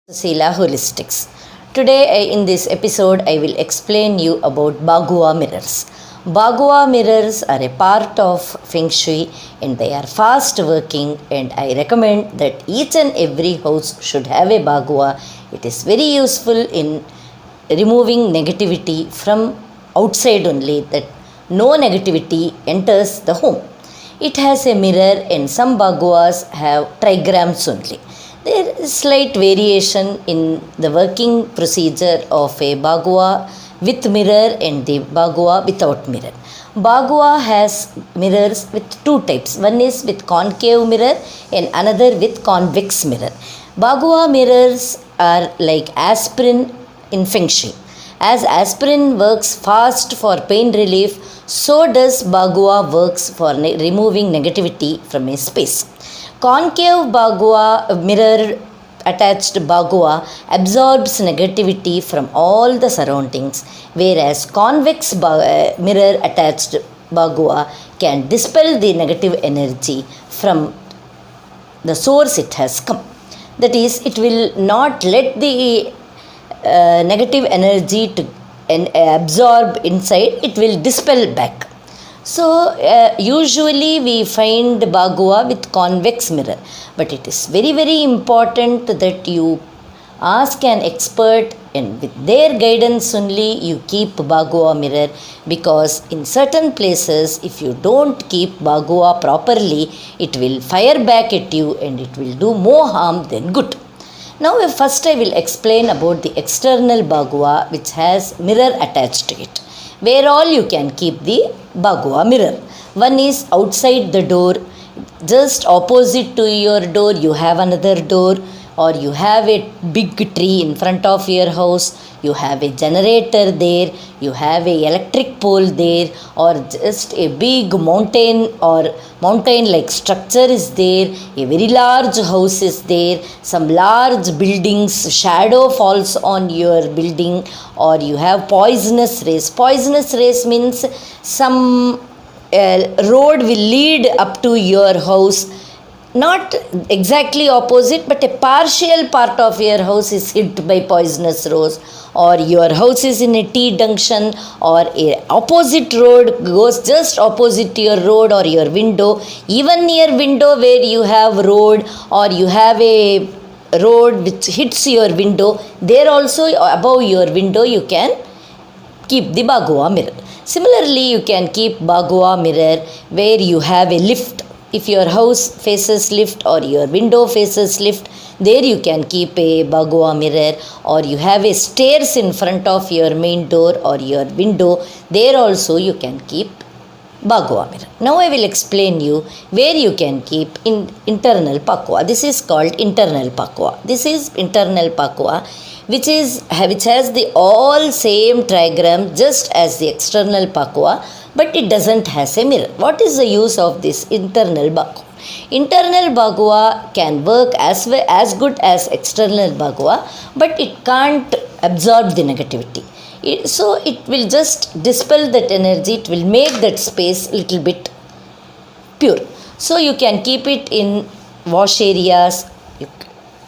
Susila Holistics. Today in this episode I will explain you about Bagua mirrors. Bagua mirrors are a part of Feng Shui and they are fast working, and I recommend that each and every house should have a Bagua. It is very useful in removing negativity from outside only, that no negativity enters the home. It has a mirror and some Baguas have trigrams only. There is slight variation in the working procedure of a Bagua with mirror and the Bagua without mirror. Bagua has mirrors with two types. One is with concave mirror and another with convex mirror. Bagua mirrors are like aspirin in Feng Shui. As aspirin works fast for pain relief, so does Bagua works for removing negativity from a space. Concave Bagua mirror attached Bagua absorbs negativity from all the surroundings, whereas convex mirror attached Bagua can dispel the negative energy from the source it has come. That is, it will not let the negative energy to absorb inside, it will dispel back. So usually we find Bagua with convex mirror, but it is very important that you ask an expert and with their guidance only you keep Bagua mirror, because in certain places if you don't keep Bagua properly, it will fire back at you and it will do more harm than good. Now first I will explain about the external Bagua which has mirror attached to it, where all you can keep the Bagua mirror. One is outside the door, just opposite to your door you have another door, or you have a big tree in front of your house, you have a generator there, you have a electric pole there, or just a big mountain or mountain like structure is there, a very large house is there, some large buildings, shadow falls on your building, or you have poisonous rays. Poisonous rays means some road will lead up to your house, not exactly opposite, but a partial part of your house is hit by poisonous rays, or your house is in a T junction, or a opposite road goes just opposite to your road or your window, even near window where you have road or you have a road which hits your window, there also above your window you can keep the Bagua mirror. Similarly, you can keep Bagua mirror where you have a lift. If your house faces lift or your window faces lift, there you can keep a Bagua mirror, or you have a stairs in front of your main door or your window, there also you can keep Bagua mirror. Now I will explain you where you can keep internal Pakwa. This is called internal Pakwa. This is internal Pakwa which has the all same trigram just as the external Pakwa, but it doesn't has a mirror. What is the use of this internal Bagua? Internal Bagua can work as good as external Bagua, but it can't absorb the negativity. So it will just dispel that energy, it will make that space little bit pure. So you can keep it in wash areas,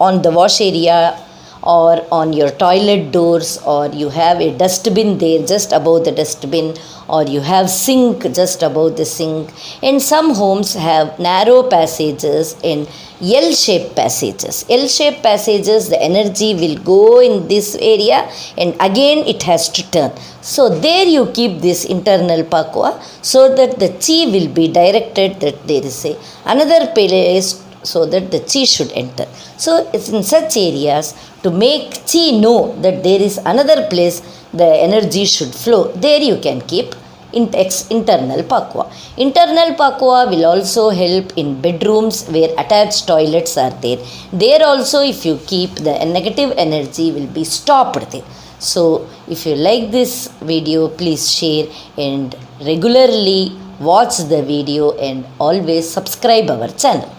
on the wash area, or on your toilet doors, or you have a dustbin there just above the dustbin, or you have sink just above the sink. And some homes have narrow passages and L-shaped passages. L-shaped passages, the energy will go in this area and again it has to turn. So there you keep this internal Pakwa so that the chi will be directed, that there is another place so that the chi should enter. So it's in such areas, to make chi know that there is another place the energy should flow, there you can keep internal Pakwa. Internal Pakwa will also help in bedrooms where attached toilets are there. There also if you keep, the negative energy will be stopped there. So if you like this video, please share and regularly watch the video and always subscribe our channel.